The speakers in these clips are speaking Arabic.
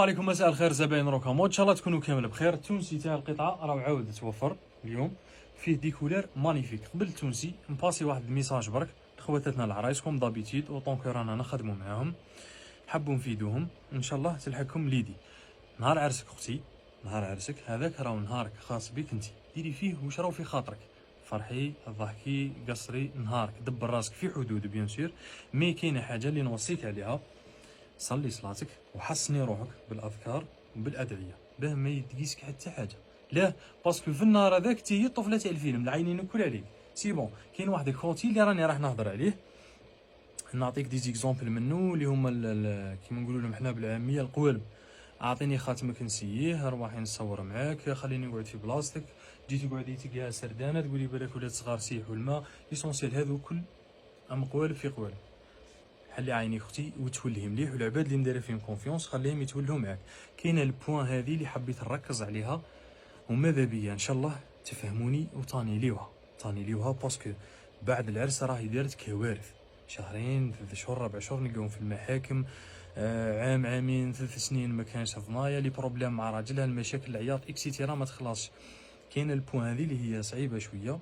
عليكم، مساء الخير زباين روكامو، ان شاء الله تكونوا كامل بخير. التونسي تاع القطعه راه عاود توفر اليوم، فيه دي كولير مانيفيك. قبل التونسي نباسي واحد الميساج برك لخواتاتنا العرايس كوم دابيتيد اوطون كو رانا نخدموا معاهم، حبوا نفيدوهم ان شاء الله تلحقكم ليدي. نهار عرسك اختي، نهار عرسك هذاك راهو نهارك خاص بك انت، ديري فيه واش راهو في خاطرك، فرحي ضحكي قصري نهارك، دبر راسك في حدود بيان سور. مي كاينه حاجه اللي نوصيك عليها، صلي صلاتك وحسني روحك بالاذكار وبالادعيه باه ما يدقيسك حتى حاجه. لا باسكو في النهار هذاك تي هي الطفله تاع الفيلم العينين الكل عليك. سي بون كاين واحد الكوتي اللي راني راح نهضر عليه، نعطيك دي زيكزامبل منه اللي هما كيما نقولوا لهم حنا بالعاميه القوالب. اعطيني خاتمك نسييه، ارواحي نصور معاك، خليني نقعد في بلاصتك، جيتي تقعدي تلقاها سردانه تقولي بالك ولاد صغار سيحوا الماء، ليسونسيال هذو كل ام قوالب في قوالب. حلي عيني اختي وتولهي مليح، والعباد اللي مدايره فيهم كونفيونس خليهم يتولهوا معاك. كاينه البوان هذه اللي حبيت نركز عليها، وماذا بيا ان شاء الله تفهموني وطاني ليوها باسكو بعد العرس راهي دارت كوارث. شهرين 3 شهور 4 شهور نلقاهم في المحاكم، عام عامين 3 سنين ما كانش هضمايا، لي بروبليم مع راجلها، المشاكل العياط اكسيتيرا ما تخلصش. كاينه البوان هذه اللي هي صعيبه شويه،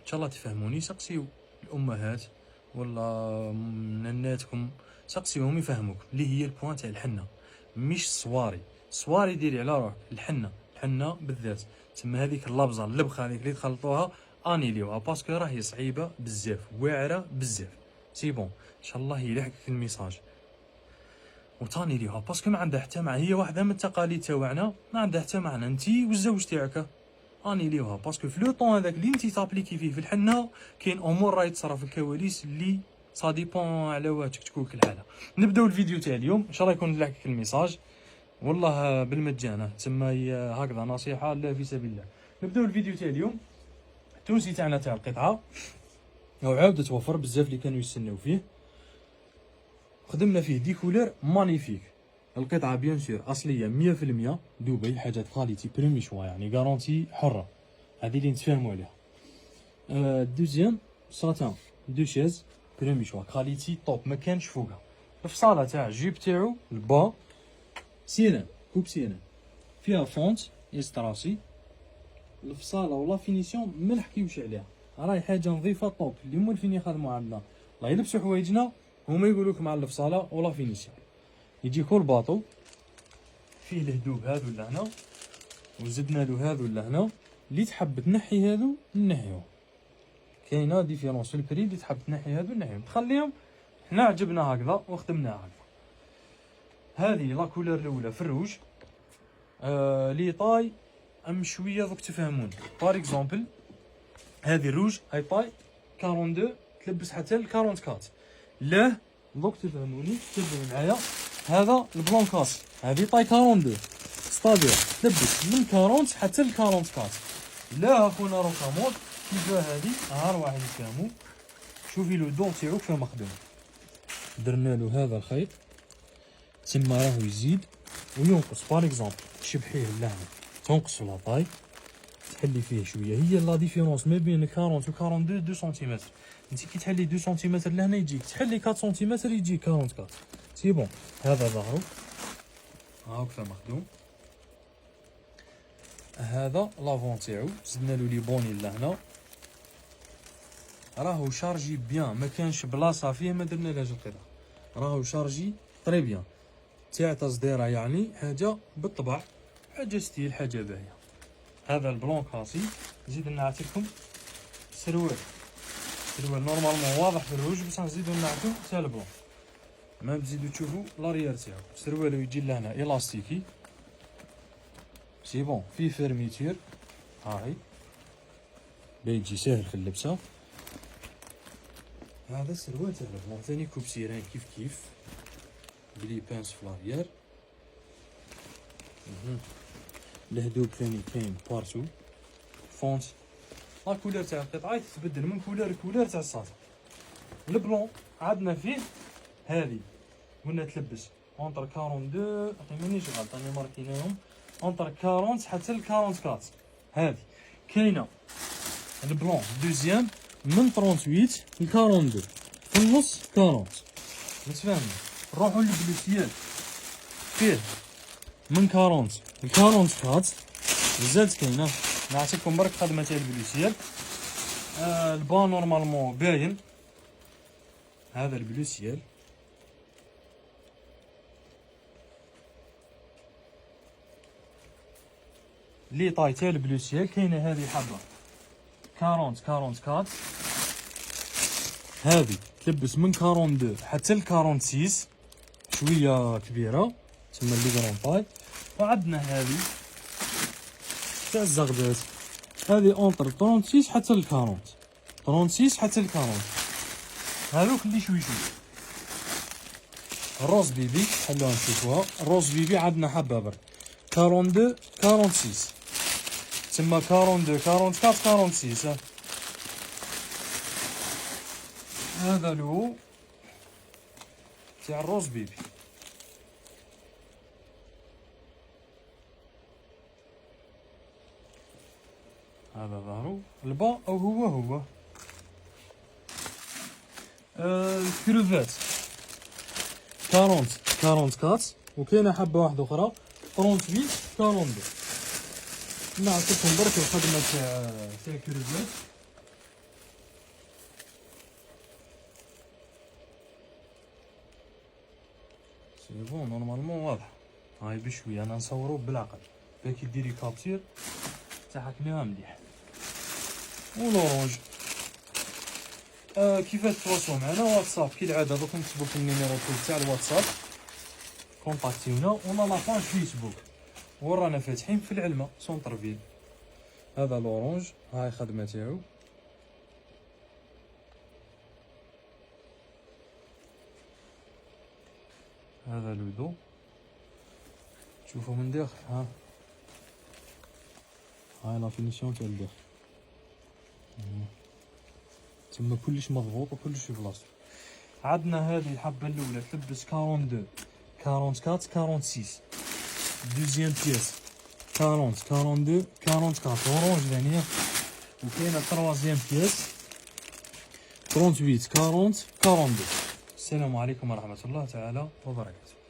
ان شاء الله تفهموني. سقسيو الامهات ولا نناتكم، سقسيهم يفهموك اللي هي البوان تاع الحنه، مش الصواري ديري على روحك. الحنه بالذات تما هذيك اللبزه اللبخه هذيك اللي تخلطوها انيليوها باسكو راهي صعيبه بزاف واعره بزاف. سي بون ان شاء الله يلحقك الميساج وتاني ليها باسكو ما عندها حتى معنى، هي واحده من التقاليد تاعنا ما عندها حتى معنى. انتي والزوج تاعك اني ليوها باسكو في لو طون هذاك اللي انتي تابليكي فيه في الحنه كاين امور راهي تصرا في الكواليس اللي سا ديبون على واتك تكوك الحاله. نبداو الفيديو تاع اليوم ان شاء الله يكون لحقك الميساج والله بالمجان، تسمى هكذا نصيحه لا في سبيل الله. نبداو الفيديو تاع اليوم. التونسي تاعنا تاع القطعه او عاود توفر بزاف اللي كانوا يستناو فيه، خدمنا فيه دي كولير مانيفيك. القطعه بيان سور اصليه 100% دبي، حاجات كاليتي بريمي شوا يعني غارونتي حره، هذه اللي نتفاهموا عليها. دوزيام ساتان دو شيز بريمي شوا كاليتي توب ما كانش فوقها. الفصاله تاع الجيب تاعو البا سيران كوب سيران فيها فونت استراسي. الفصاله ولا فينيسيون ما نحكيوش عليها، راهي حاجه نظيفه طوب. اللي مولفين يخدموا عندنا الله يلبسوا حوايجنا هما يقولوك مع الفصاله ولا فينيسيون. يجي كل باطو فيه الهدوب هذو لهنا وزدنا له هذو لهنا، اللي تحب تنحي هذو نحيهم. كاينه ديفيرونس في البري، اللي تحب تنحي هذو نحيهم تخليهم. حنا عجبنا هكذا وخدمناها هكذا. هذه لا كولور الاولى في الروج، لي طاي ام شويه دوك تفهموني. بار اكزومبل هذه الروج هاي طاي 42 تلبس حتى ل 44. لا دوك تفهموني تبعوا معايا. هذا البلون كاس هذه طاي 42 ستادير تلبس من 40 حتى ل 44. لا اخونا روكامور كيفاه هذه ها واحد يفهموا. شوفي لو دون تاعو كيف مخدوم، درنا له هذا الخيط تما راهو يزيد وينقص. بار اكزومبل شبحيه لهنا تنقص لا طاي تحلي فيه شويه، هي لا ديفيرونس ما بين 40 و 42 2 سنتيمتر. انت كي تحلي 2 سنتيمتر لهنا يجيك تحلي 4 سنتيمتر يجيك 44. سي بون هذا ظهرو هاكا مخدوم. هذا لافون تاعو زدنا له لي بوني لهنا، راهو شارجي بيان ما كانش بلاصه فيه ما درنا لهاش القطعه، راهو شارجي طري بيان تاع تصديره، يعني حاجه بالطبع حاجه ستيل حاجه باهيه. هذا البلون كاسي. نزيد نعطيكم سروال نورمالمون واضح في الروج، بصح نزيدو نعطيو تاع البلون ما تزيدو تشوفوا لاريير تاعو. سروالو يجي لهنا الاستيكي سي بون فيه فيرميتير هاي بيجي ساهل في اللبسه. هذا السروال تاع البلون ثاني كوب سيران كيف بلي بانس في لاريير. الهدوب ثاني كاين بارتو فونت. لا كولور تاع القطعه تتبدل من كولور تاع الساطر. البلون عندنا فيه هذه قلنا تلبس اونتر 42 مانيش غلط راني ماركيناهم اونتر 40 حتى ل 44. هذه كاينه البلون دوزيام من 38 ل 42 في النص 40. نتفاهموا. نروحوا للبلوسيات فيه من 40 ل 44 زادت كاينه. نعطيكم برك خدمه تاع البلوسيال. البان نورمالمون باين، هذا البلوسيال لي طاي تاع البلوسيال. كاينه هذه حبه 40 44، هذه تلبس من 42 حتى ل 46، شويه كبيره تسمى لي غرون طاي. وعندنا هذه تاع الزغدات، هذه اونتر 36 حتى ل 40، 36 حتى ل 40. هذوك اللي شوي شوي. الروز بيبي خلوها نشوفوها. الروز بيبي عندنا حبه برك 42 46، تسمى 42 44 46. هذا لو تاع الروز بيبي. هذا ظهرو البا او هو الكروفات 40 44، وكاينه حبه واحده اخرى 38 42. نعطيكم برك الخدمه تاع الكروفات. سي بون نورمالمون واضح. هاي بشويه انا نصورو بالعقل باكي ديري كابتير تحكميها مليح. ولورونج كيفاش تواصلوا معنا؟ واتساب كالعاده. دوك نكتبوا في النيميرو تاع الواتساب، كونتاكتيونا. ونا لا باج فيسبوك ورانا فاتحين في العلمه سونتر فيل. هذا لورونج، هاي خدمه تاعو. هذا لودو تشوفوا من داخل. هاي لا فينيسيون تاع الداخل، تما كلش مضبوط وكلش في بلاصتو. عندنا هذه الحبه الاولى تلبس 42 44 46، دوزيام بياس 40 42 44 اورانج ثانيه. وكاينه تروازيام بياس 38 40 42. السلام عليكم ورحمه الله تعالى وبركاته.